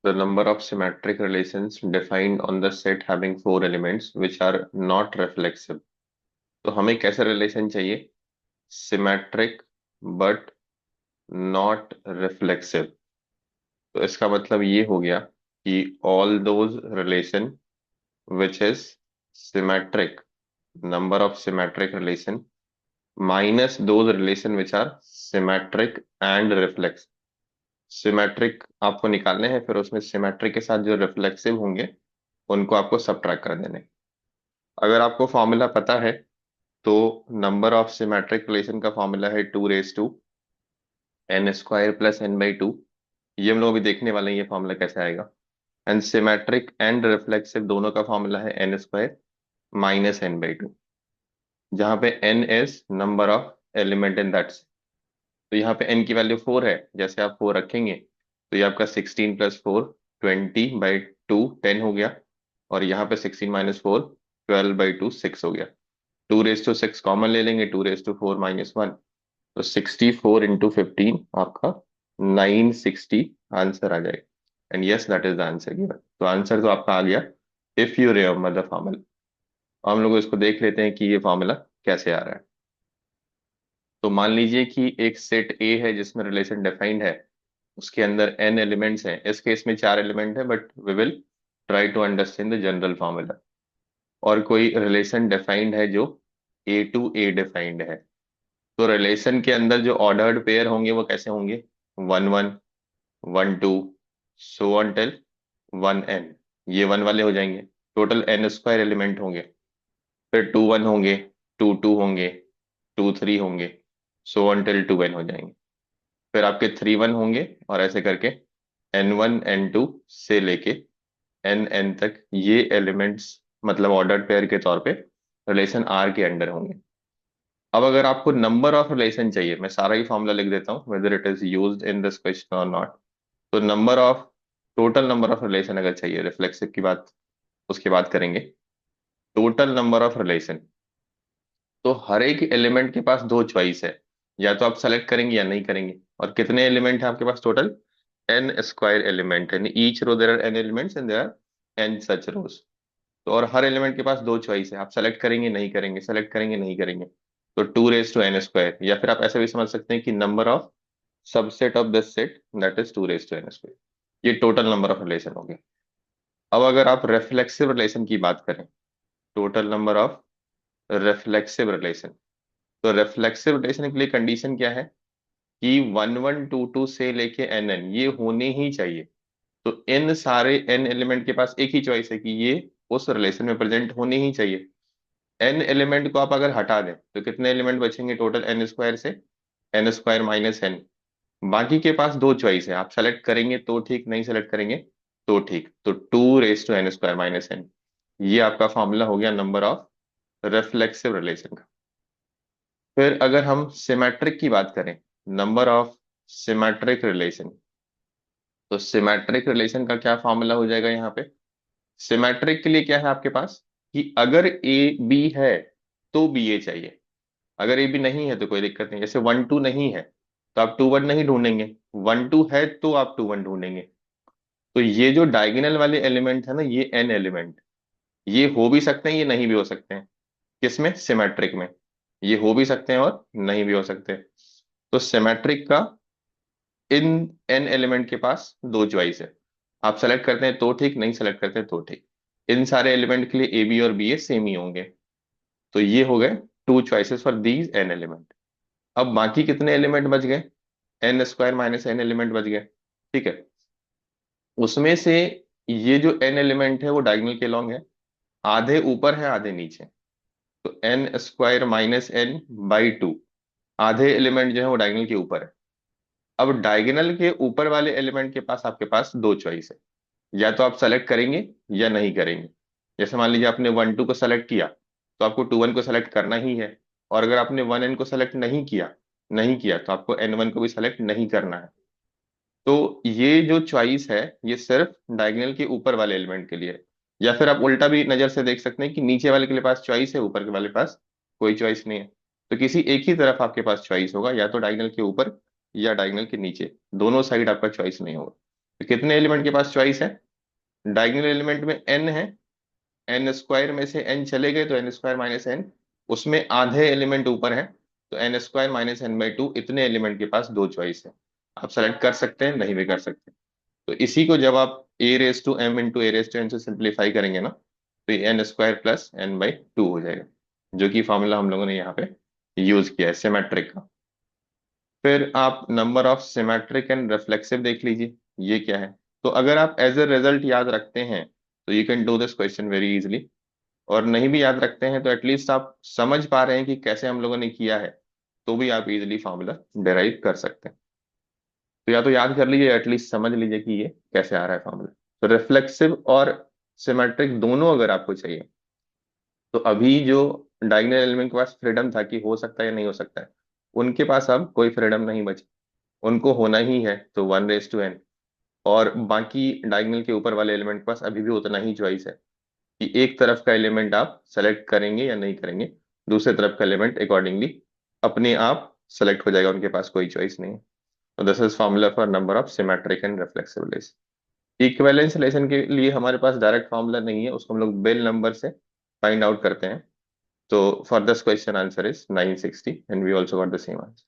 The number of symmetric relations defined on the set having four elements which are not reflexive. तो हमें कैसा relation चाहिए? Symmetric but not reflexive. तो इसका मतलब ये हो गया कि all those relation which is symmetric, number of symmetric relation minus those relation which are symmetric and reflex. Symmetric आपको निकालने हैं, फिर उसमें सिमेट्रिक के साथ जो रिफ्लेक्सिव होंगे उनको आपको सबट्रैक्ट कर देने। अगर आपको फॉर्मूला पता है तो नंबर ऑफ सिमेट्रिक रिलेशन का फॉर्मूला है 2 raised to n² + n/2। ये हम लोग अभी देखने वाले हैं ये फॉर्मूला कैसे आएगा। एंड सिमेट्रिक एंड रिफ्लेक्सिव दोनों का फॉर्मूला है n² - n/2, जहां पे n is number of element in that. तो यहाँ पे n की वैल्यू 4 है, जैसे आप 4 रखेंगे तो ये आपका 16 + 4 20/2 10 हो गया। और यहाँ पे 16 - 4 12/2 6 हो गया। 2 raised to 6 कॉमन ले लेंगे, 2 raised to 4 - 1, तो 64 × 15 आपका 960 आंसर आ जाएगा। And yes that is the answer given. तो आंसर तो आपका आ गया if you remember the formula. हम लोग इसको देख लेते हैं कि ये फॉर्मूला कैसे आ रहा है। तो मान लीजिए कि एक सेट ए है जिसमें रिलेशन डिफाइंड है, उसके अंदर n एलिमेंट्स हैं। इस केस में 4 एलिमेंट है, but we will try to understand the general formula. और कोई रिलेशन डिफाइंड है जो A to A डिफाइंड है। तो रिलेशन के अंदर जो ऑर्डर्ड पेयर होंगे वो कैसे होंगे? 1 1 1 2 सो ऑन टिल 1n। ये 1 वाले हो जाएंगे। टोटल n² एलिमेंट होंगे। फिर 2 1 होंगे, 2 2 होंगे, 2 3 होंगे, सो ऑन टिल 2n हो जाएंगे। फिर आपके 3 1 होंगे, और ऐसे करके n1 n2 से लेके n तक ये एलिमेंट्स मतलब ऑर्डर्ड पेयर के तौर पे रिलेशन R के अंडर होंगे। अब अगर आपको नंबर ऑफ रिलेशन चाहिए, मैं सारा ही फॉर्मूला लिख देता हूँ whether it is used in this question और नॉट। तो number of total number of relation अगर चाहिए, रिफ्लेक्सिव की बात उसके बाद करेंगे। टोटल नंबर ऑफ रिलेशन, तो हर एक एलिमेंट के पास दो चॉइस है, या तो आप सेलेक्ट करेंगे या नहीं करेंगे। और कितने एलिमेंट है आपके पास टोटल? n² एलिमेंट है। Each row there are n elements and there are n such rows. तो और हर एलिमेंट के पास दो चॉइस है, आप सेलेक्ट करेंगे नहीं करेंगे, सेलेक्ट करेंगे नहीं करेंगे। तो 2 raised to n², या फिर आप ऐसे भी समझ सकते हैं कि number of subset of this set that is 2 raised to n²। ये टोटल नंबर ऑफ रिलेशन हो गया। अब अगर आप रिफ्लेक्सिव रिलेशन की बात करें, total number of reflexive relation, तो रिफ्लेक्सिव रिलेशन के लिए कंडीशन क्या है कि 1 1 2 2 से लेके n ये होने ही चाहिए। तो इन सारे n एलिमेंट के पास एक ही चॉइस है कि ये उस रिलेशन में प्रेजेंट होने ही चाहिए। n एलिमेंट को आप अगर हटा दें तो कितने एलिमेंट बचेंगे टोटल n² से? n² - n। बाकी के पास दो चॉइस है, आप सेलेक्ट करेंगे तो ठीक, नहीं सेलेक्ट करेंगे तो ठीक। तो 2 raised to n² - n, ये आपका फॉर्मूला हो गया नंबर ऑफ रिफ्लेक्सिव रिलेशन का। फिर अगर हम सिमेट्रिक की बात करें, नंबर ऑफ सिमेट्रिक रिलेशन, तो सिमेट्रिक रिलेशन का क्या फॉर्मूला हो जाएगा यहाँ पे? सिमेट्रिक के लिए क्या है आपके पास कि अगर ए बी है तो बी ए चाहिए। अगर ए बी नहीं है तो कोई दिक्कत नहीं, जैसे 1 2 नहीं है तो आप 2 1 नहीं ढूंढेंगे, 1 2 है तो आप 2 1 ढूंढेंगे। तो ये जो डायगोनल वाले एलिमेंट है ना, ये n एलिमेंट, ये हो भी सकते हैं ये नहीं भी हो सकते हैं। किसमें? सिमेट्रिक में। ये हो भी सकते हैं और नहीं भी हो सकते हैं। तो सिमेट्रिक का इन n एलिमेंट के पास दो चॉइस है, आप सेलेक्ट करते हैं तो ठीक, नहीं सेलेक्ट करते हैं तो ठीक। इन सारे एलिमेंट के लिए ए बी और बी ए सेम ही होंगे। तो ये हो गए two choices for these n element. अब बाकी कितने एलिमेंट बच गए? n² - n एलिमेंट बच गए। ठीक है, उसमें से ये जो n एलिमेंट है वो डायगोनल के लॉन्ग है, आधे ऊपर है आधे नीचे। तो n² - n/2, आधे एलिमेंट जो है वो डायगोनल के ऊपर है। अब डायगोनल के ऊपर वाले एलिमेंट के पास आपके पास दो चॉइस है, या तो आप सेलेक्ट करेंगे या नहीं करेंगे। जैसे मान लीजिए आपने 1 2 को सेलेक्ट किया तो आपको 2 1 को सेलेक्ट करना ही है। और अगर आपने 1 n को सेलेक्ट नहीं किया तो आपको n1 को भी सेलेक्ट नहीं करना है। तो ये जो चॉइस है ये सिर्फ डायगोनल के ऊपर वाले एलिमेंट के लिए है। या फिर आप उल्टा भी नजर से देख सकते हैं कि नीचे वाले के पास चॉइस है, ऊपर के वाले पास कोई चॉइस नहीं है। तो किसी एक ही तरफ आपके पास चॉइस होगा, या तो डायगोनल के ऊपर या डायगोनल के नीचे, दोनों साइड आपका चॉइस नहीं होगा। तो कितने एलिमेंट के पास चॉइस है? डायगोनल एलिमेंट में n है, एन स्क्वायर में से n चले गए तो एन स्क्वायर माइनस एन, उसमें आधे एलिमेंट ऊपर है, तो n square minus n by two, इतने एलिमेंट के पास दो चॉइस है। आप सेलेक्ट कर सकते हैं, नहीं भी कर सकते। तो इसी को जब आप a raise to m into a raise to n से सिंप्लीफाई करेंगे ना, तो ये n square plus n by two हो जाएगा, जो कि फॉर्मूला हम लोगों ने यहाँ पे यूज किया है सिमेट्रिक का। फिर आप number of symmetric and reflexive देख लीजिए, ये क्या है। तो अगर आप एज ए रिजल्ट याद रखते हैं तो you can do this question very easily, और नहीं भी याद रखते हैं तो एटलीस्ट आप समझ पा रहे हैं कि कैसे हम लोगों ने किया है, तो भी आप इजिली फॉर्मूला डिराइव कर सकते हैं। तो या तो याद कर लीजिए, एटलीस्ट समझ लीजिए कि ये कैसे आ रहा है फॉर्मूला। तो रिफ्लेक्सिव और सिमेट्रिक दोनों अगर आपको चाहिए, तो अभी जो डायगोनल एलिमेंट के पास फ्रीडम था कि हो सकता है या नहीं हो सकता है, उनके पास अब कोई फ्रीडम नहीं बची, उनको होना ही है, तो वन रेस टू एन। और बाकी डायगोनल के ऊपर वाले एलिमेंट के पास अभी भी उतना ही चॉइस है कि एक तरफ का एलिमेंट आप सेलेक्ट करेंगे या नहीं करेंगे, दूसरे तरफ का एलिमेंट अकॉर्डिंगली अपने आप सेलेक्ट हो जाएगा, उनके पास कोई चॉइस नहीं है। तो this is formula for number of symmetric and reflexive relation. Equivalence relation के लिए हमारे पास डायरेक्ट फॉर्मूला नहीं है, उसको हम लोग बेल नंबर से फाइंड आउट करते हैं। तो for this question answer is 960 and we also got the same answer.